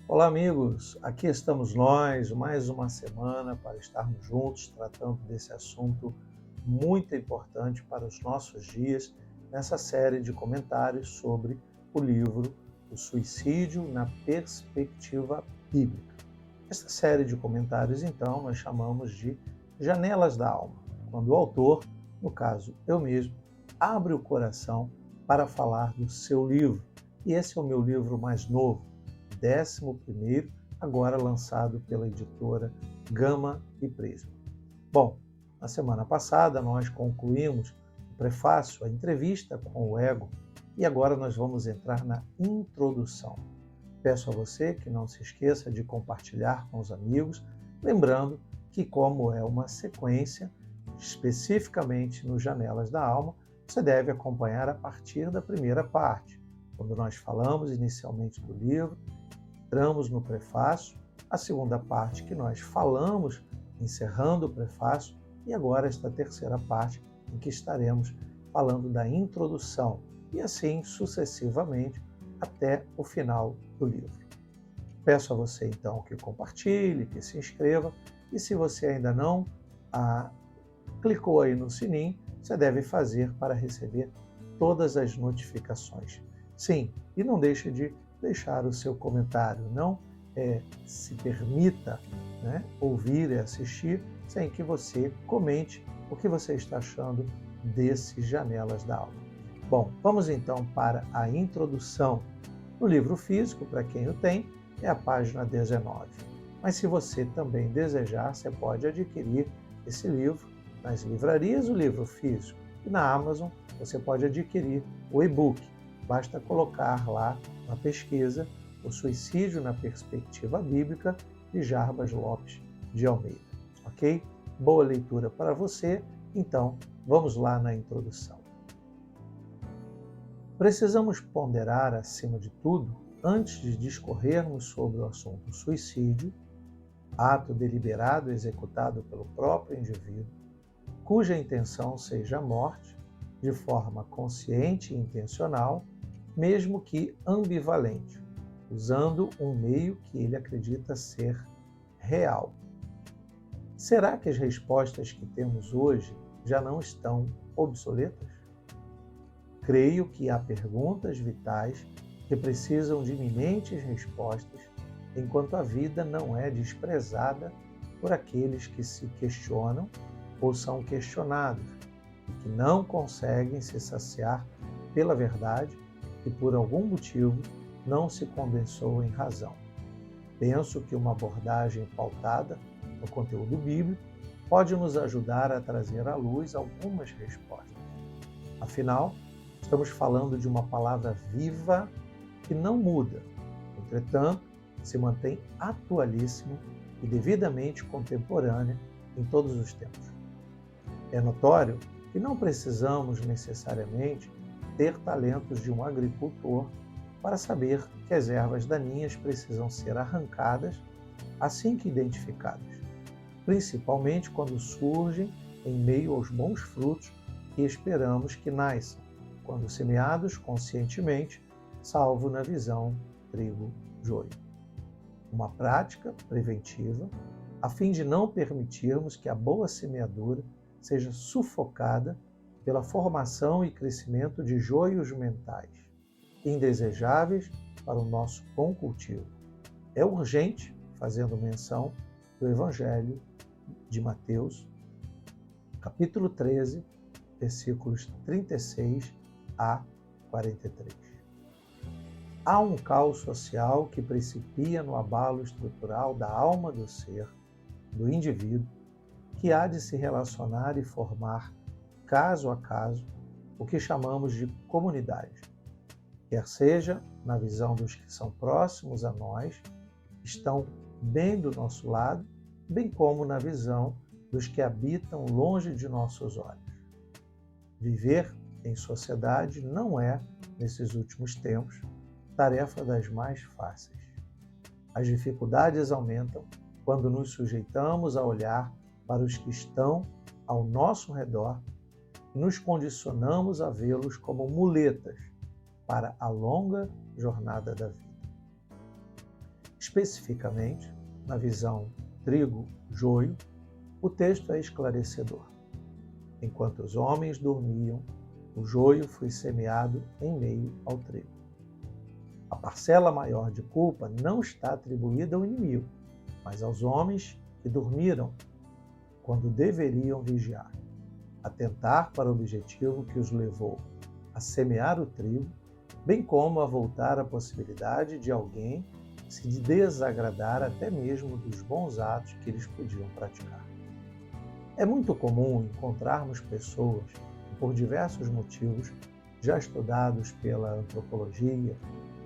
Olá, amigos! Aqui estamos nós, mais uma semana para estarmos juntos tratando desse assunto muito importante para os nossos dias, nessa série de comentários sobre o livro O Suicídio na Perspectiva Bíblica. Essa série de comentários, então, nós chamamos de Janelas da Alma, quando o autor, no caso eu mesmo, abre o coração para falar do seu livro. E esse é o meu livro mais novo, 11º, agora lançado pela editora Gama e Prisma. Bom, na semana passada nós concluímos o prefácio, a entrevista com o ego, e agora nós vamos entrar na introdução. Peço a você que não se esqueça de compartilhar com os amigos, lembrando que, como é uma sequência, especificamente no Janelas da Alma, você deve acompanhar a partir da primeira parte, quando nós falamos inicialmente do livro, entramos no prefácio, a segunda parte que nós falamos, encerrando o prefácio, e agora esta terceira parte em que estaremos falando da introdução, e assim sucessivamente até o final do livro. Peço a você então que compartilhe, que se inscreva, e se você ainda não clicou aí no sininho, você deve fazer para receber todas as notificações. Sim, e não deixe de deixar o seu comentário, não se permita ouvir e assistir sem que você comente o que você está achando desses Janelas da Alma. Bom, vamos então para a introdução. No livro físico, para quem o tem, é a página 19. Mas se você também desejar, você pode adquirir esse livro nas livrarias, o livro físico, e na Amazon você pode adquirir o e-book. Basta colocar lá na pesquisa O Suicídio na Perspectiva Bíblica, de Jarbas Lopes de Almeida. Ok? Boa leitura para você. Então, vamos lá na introdução. Precisamos ponderar, acima de tudo, antes de discorrermos sobre o assunto suicídio, ato deliberado executado pelo próprio indivíduo, cuja intenção seja a morte, de forma consciente e intencional, mesmo que ambivalente, usando um meio que ele acredita ser real. Será que as respostas que temos hoje já não estão obsoletas? Creio que há perguntas vitais que precisam de iminentes respostas, enquanto a vida não é desprezada por aqueles que se questionam ou são questionados e que não conseguem se saciar pela verdade e por algum motivo não se condensou em razão. Penso que uma abordagem pautada no conteúdo bíblico pode nos ajudar a trazer à luz algumas respostas. Afinal, estamos falando de uma palavra viva que não muda, entretanto, se mantém atualíssima e devidamente contemporânea em todos os tempos. É notório que não precisamos necessariamente ter talentos de um agricultor para saber que as ervas daninhas precisam ser arrancadas assim que identificadas, principalmente quando surgem em meio aos bons frutos que esperamos que nasçam, quando semeados conscientemente, salvo na visão trigo-joio. Uma prática preventiva, a fim de não permitirmos que a boa semeadura seja sufocada pela formação e crescimento de joios mentais, indesejáveis para o nosso bom cultivo. É urgente, fazendo menção do Evangelho de Mateus, capítulo 13, versículos 36 a 43. Há um caos social que principia no abalo estrutural da alma do ser, do indivíduo, que há de se relacionar e formar, caso a caso, o que chamamos de comunidade, quer seja na visão dos que são próximos a nós, estão bem do nosso lado, bem como na visão dos que habitam longe de nossos olhos. Viver em sociedade não é, nesses últimos tempos, tarefa das mais fáceis. As dificuldades aumentam quando nos sujeitamos a olhar para os que estão ao nosso redor e nos condicionamos a vê-los como muletas para a longa jornada da vida. Especificamente, na visão trigo-joio, o texto é esclarecedor. Enquanto os homens dormiam, o joio foi semeado em meio ao trigo. A parcela maior de culpa não está atribuída ao inimigo, mas aos homens que dormiram quando deveriam vigiar, atentar para o objetivo que os levou a semear o trigo, bem como a voltar à possibilidade de alguém se desagradar até mesmo dos bons atos que eles podiam praticar. É muito comum encontrarmos pessoas que, por diversos motivos já estudados pela antropologia,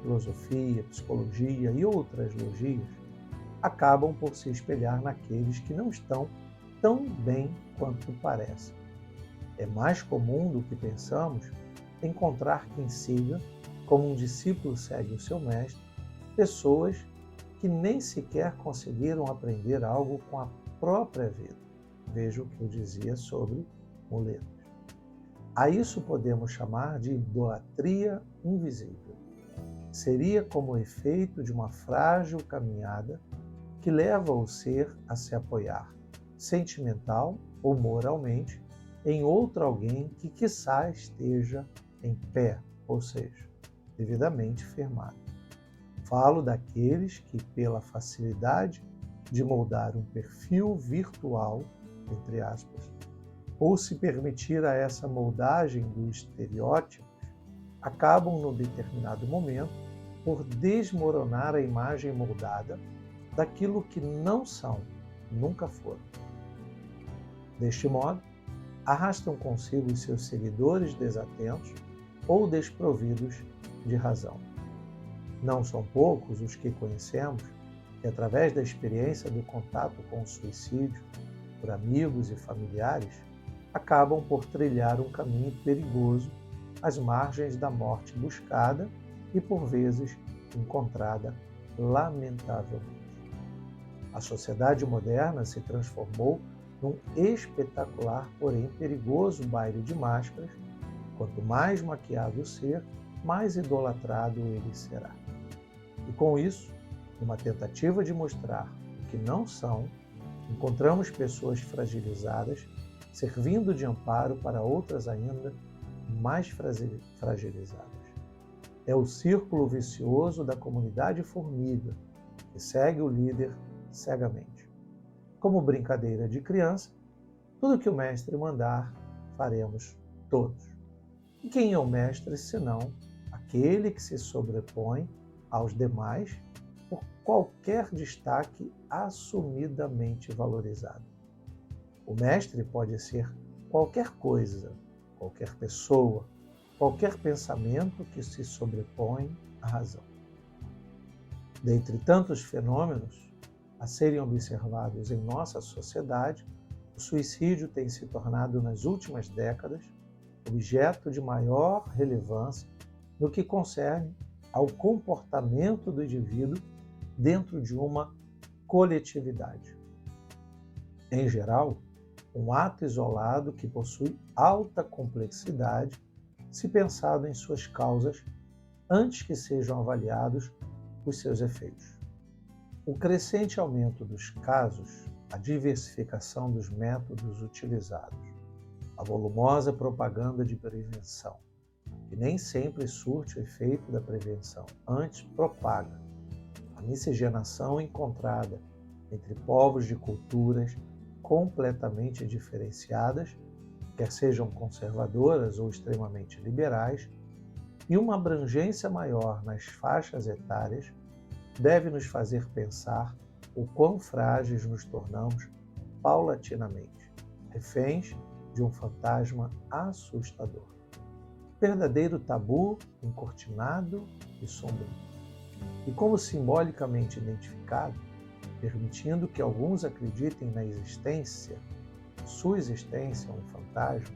filosofia, psicologia e outras logias, acabam por se espelhar naqueles que não estão tão bem quanto parece. É mais comum do que pensamos encontrar quem siga, como um discípulo segue o seu mestre, pessoas que nem sequer conseguiram aprender algo com a própria vida. Veja o que eu dizia sobre muletas. A isso podemos chamar de idolatria invisível. Seria como o efeito de uma frágil caminhada que leva o ser a se apoiar, sentimental ou moralmente, em outro alguém que quiçá esteja em pé, ou seja, devidamente firmado. Falo daqueles que, pela facilidade de moldar um perfil virtual, entre aspas, ou se permitir a essa moldagem dos estereótipos, acabam, num determinado momento, por desmoronar a imagem moldada daquilo que não são, nunca foram. Deste modo, arrastam consigo os seus seguidores desatentos ou desprovidos de razão. Não são poucos os que conhecemos que, através da experiência do contato com o suicídio, por amigos e familiares, acabam por trilhar um caminho perigoso às margens da morte buscada e, por vezes, encontrada lamentavelmente. A sociedade moderna se transformou num espetacular, porém perigoso baile de máscaras. Quanto mais maquiado o ser, mais idolatrado ele será. E com isso, numa tentativa de mostrar o que não são, encontramos pessoas fragilizadas, servindo de amparo para outras ainda mais fragilizadas. É o círculo vicioso da comunidade formiga, que segue o líder cegamente. Como brincadeira de criança, tudo que o mestre mandar, faremos todos. E quem é o mestre, senão aquele que se sobrepõe aos demais por qualquer destaque assumidamente valorizado? O mestre pode ser qualquer coisa, qualquer pessoa, qualquer pensamento que se sobrepõe à razão. Dentre tantos fenômenos a serem observados em nossa sociedade, o suicídio tem se tornado, nas últimas décadas, objeto de maior relevância no que concerne ao comportamento do indivíduo dentro de uma coletividade. Em geral, um ato isolado que possui alta complexidade, se pensado em suas causas antes que sejam avaliados os seus efeitos. O crescente aumento dos casos, a diversificação dos métodos utilizados, a volumosa propaganda de prevenção, que nem sempre surte o efeito da prevenção, antes propaga, a miscigenação encontrada entre povos de culturas completamente diferenciadas, quer sejam conservadoras ou extremamente liberais, e uma abrangência maior nas faixas etárias, deve nos fazer pensar o quão frágeis nos tornamos paulatinamente, reféns de um fantasma assustador. Verdadeiro tabu encortinado e sombrio. E como simbolicamente identificado, permitindo que alguns acreditem na existência, sua existência é um fantasma,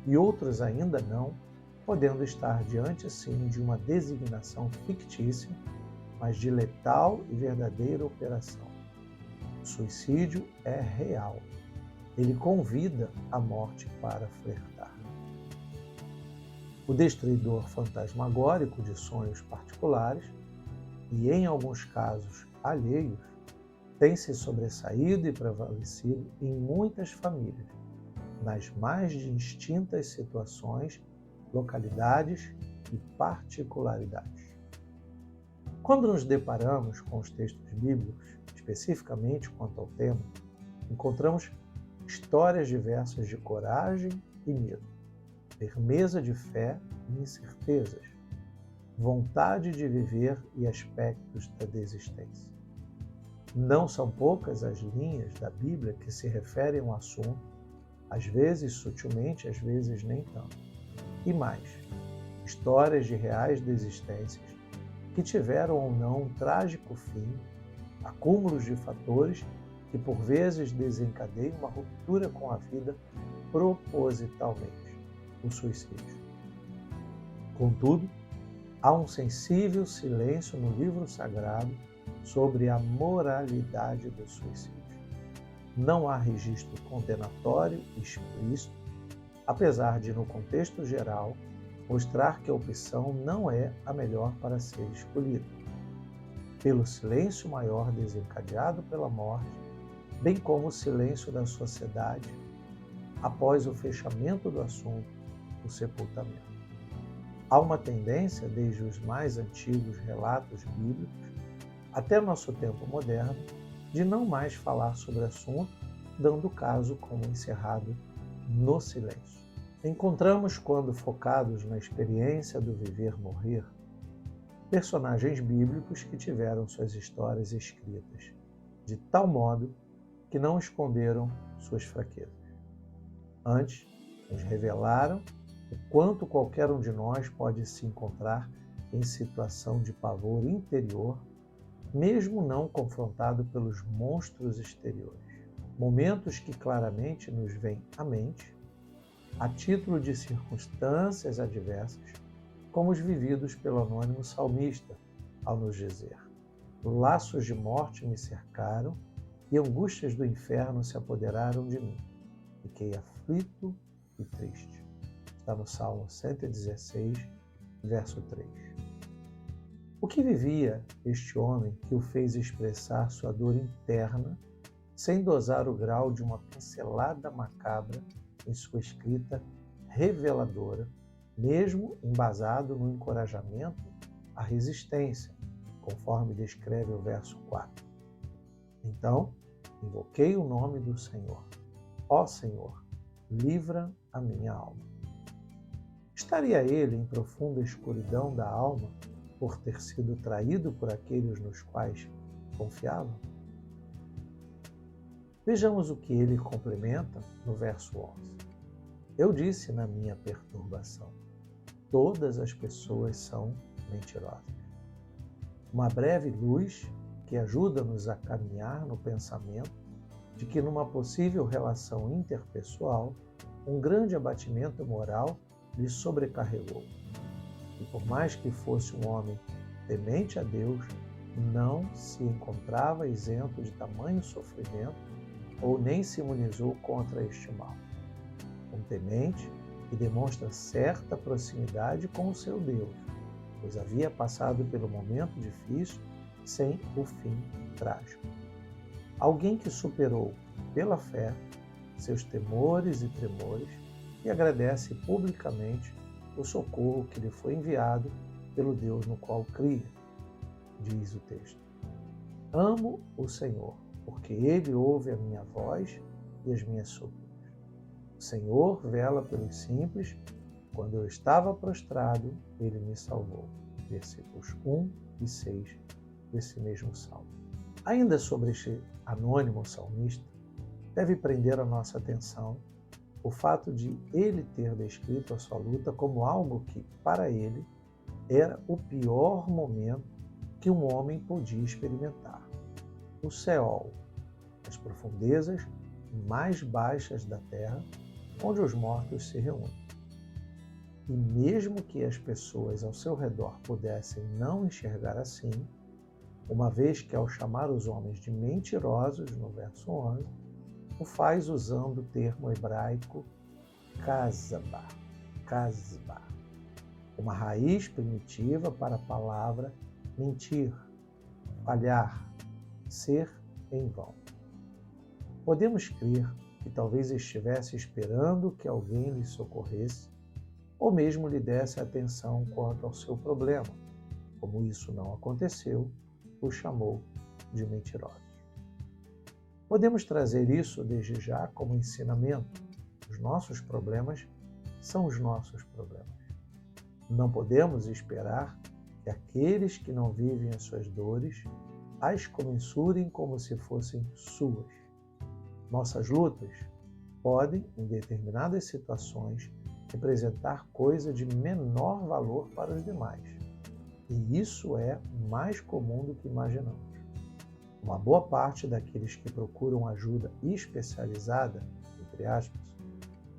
e outros ainda não, podendo estar diante sim de uma designação fictícia, mas de letal e verdadeira operação. O suicídio é real. Ele convida a morte para flertar. O destruidor fantasmagórico de sonhos particulares e, em alguns casos alheios, tem se sobressaído e prevalecido em muitas famílias, nas mais distintas situações, localidades e particularidades. Quando nos deparamos com os textos bíblicos, especificamente quanto ao tema, encontramos histórias diversas de coragem e medo, firmeza de fé e incertezas, vontade de viver e aspectos da desistência. Não são poucas as linhas da Bíblia que se referem ao assunto, às vezes sutilmente, às vezes nem tanto. E mais, histórias de reais desistências que tiveram ou não um trágico fim, acúmulos de fatores que por vezes desencadeiam uma ruptura com a vida propositalmente, o suicídio. Contudo, há um sensível silêncio no livro sagrado sobre a moralidade do suicídio. Não há registro condenatório explícito, apesar de, no contexto geral, mostrar que a opção não é a melhor para ser escolhida. Pelo silêncio maior desencadeado pela morte, bem como o silêncio da sociedade após o fechamento do assunto, o sepultamento. Há uma tendência, desde os mais antigos relatos bíblicos até nosso tempo moderno, de não mais falar sobre o assunto, dando o caso como encerrado no silêncio. Encontramos, quando focados na experiência do viver-morrer, personagens bíblicos que tiveram suas histórias escritas de tal modo que não esconderam suas fraquezas. Antes, nos revelaram o quanto qualquer um de nós pode se encontrar em situação de pavor interior, mesmo não confrontado pelos monstros exteriores. Momentos que claramente nos vêm à mente, a título de circunstâncias adversas, como os vividos pelo anônimo salmista, ao nos dizer: laços de morte me cercaram e angústias do inferno se apoderaram de mim. Fiquei aflito e triste. Está no Salmo 116, verso 3. O que vivia este homem que o fez expressar sua dor interna, sem dosar o grau de uma pincelada macabra em sua escrita reveladora, mesmo embasado no encorajamento à resistência, conforme descreve o verso 4. Então, invoquei o nome do Senhor. Ó Senhor, livra a minha alma. Estaria ele em profunda escuridão da alma por ter sido traído por aqueles nos quais confiava? Vejamos o que ele complementa no verso 11. Eu disse na minha perturbação: todas as pessoas são mentirosas. Uma breve luz que ajuda-nos a caminhar no pensamento de que numa possível relação interpessoal, um grande abatimento moral lhe sobrecarregou. E por mais que fosse um homem temente a Deus, não se encontrava isento de tamanho sofrimento ou nem se imunizou contra este mal. Um temente que demonstra certa proximidade com o seu Deus, pois havia passado pelo momento difícil sem o fim trágico. Alguém que superou, pela fé, seus temores e tremores e agradece publicamente o socorro que lhe foi enviado pelo Deus no qual cria, diz o texto. Amo o Senhor, porque Ele ouve a minha voz e as minhas súplicas. O Senhor vela pelos simples. Quando eu estava prostrado, Ele me salvou. Versículos 1 e 6 desse mesmo salmo. Ainda sobre este anônimo salmista, deve prender a nossa atenção o fato de ele ter descrito a sua luta como algo que, para ele, era o pior momento que um homem podia experimentar. O Seol, as profundezas mais baixas da terra, onde os mortos se reúnem. E mesmo que as pessoas ao seu redor pudessem não enxergar assim, uma vez que ao chamar os homens de mentirosos, no verso 11, o faz usando o termo hebraico kazba, uma raiz primitiva para a palavra mentir, falhar, ser em vão. Podemos crer que talvez estivesse esperando que alguém lhe socorresse ou mesmo lhe desse atenção quanto ao seu problema. Como isso não aconteceu, o chamou de mentirosos. Podemos trazer isso desde já como ensinamento. Os nossos problemas são os nossos problemas. Não podemos esperar que aqueles que não vivem as suas dores as comensurem como se fossem suas. Nossas lutas podem, em determinadas situações, representar coisa de menor valor para os demais. E isso é mais comum do que imaginamos. Uma boa parte daqueles que procuram ajuda especializada, entre aspas,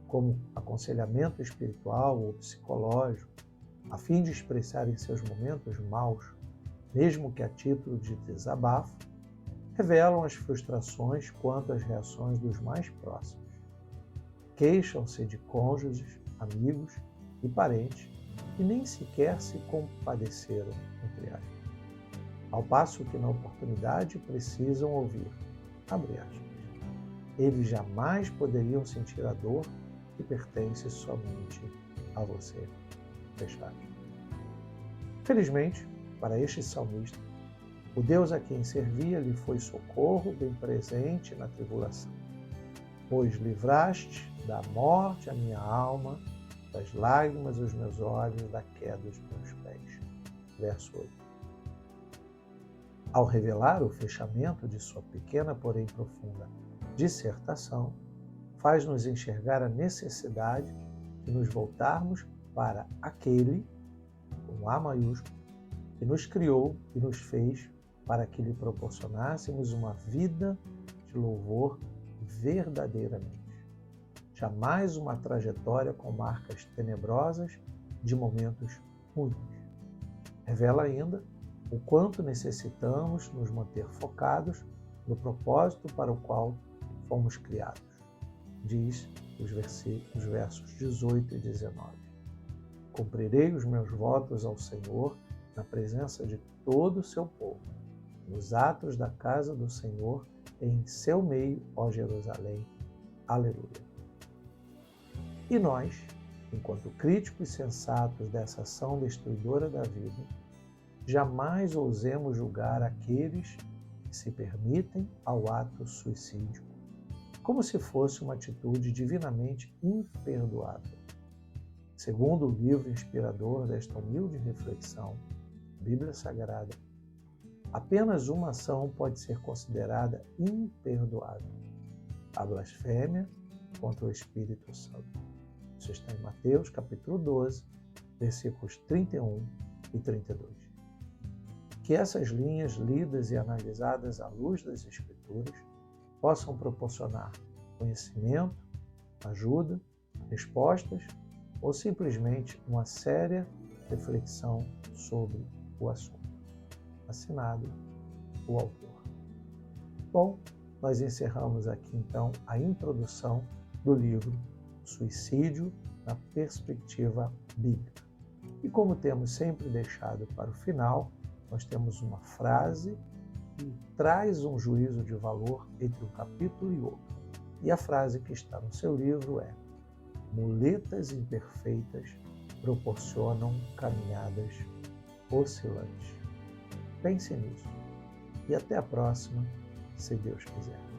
como aconselhamento espiritual ou psicológico, a fim de expressarem seus momentos maus, mesmo que a título de desabafo, revelam as frustrações quanto às reações dos mais próximos. Queixam-se de cônjuges, amigos e parentes que nem sequer se compadeceram, entre aspas. Ao passo que na oportunidade precisam ouvir, abre aspas, eles jamais poderiam sentir a dor que pertence somente a você, fecha aspas. Felizmente, para este salmista, o Deus a quem servia lhe foi socorro bem presente na tribulação, pois livraste da morte a minha alma, das lágrimas os meus olhos, da queda dos meus pés. Verso 8. Ao revelar o fechamento de sua pequena, porém profunda dissertação, faz-nos enxergar a necessidade de nos voltarmos para aquele, com A maiúsculo, que nos criou e nos fez para que lhe proporcionássemos uma vida de louvor verdadeiramente. Jamais uma trajetória com marcas tenebrosas de momentos ruins. Revela ainda o quanto necessitamos nos manter focados no propósito para o qual fomos criados. Diz os versos 18 e 19. Cumprirei os meus votos ao Senhor na presença de todo o seu povo, nos atos da casa do Senhor e em seu meio, ó Jerusalém. Aleluia. E nós, enquanto críticos sensatos dessa ação destruidora da vida, jamais ousemos julgar aqueles que se permitem ao ato suicídio, como se fosse uma atitude divinamente imperdoável. Segundo o livro inspirador desta humilde reflexão, Bíblia Sagrada, apenas uma ação pode ser considerada imperdoável: a blasfêmia contra o Espírito Santo. Isso está em Mateus, capítulo 12, versículos 31 e 32. Que essas linhas lidas e analisadas à luz das Escrituras possam proporcionar conhecimento, ajuda, respostas ou simplesmente uma séria reflexão sobre o assunto. Assinado o autor. Bom, nós encerramos aqui então a introdução do livro Suicídio na Perspectiva Bíblica. E como temos sempre deixado para o final, nós temos uma frase que traz um juízo de valor entre um capítulo e outro. E a frase que está no seu livro é: muletas imperfeitas proporcionam caminhadas oscilantes. Pense nisso. E até a próxima, se Deus quiser.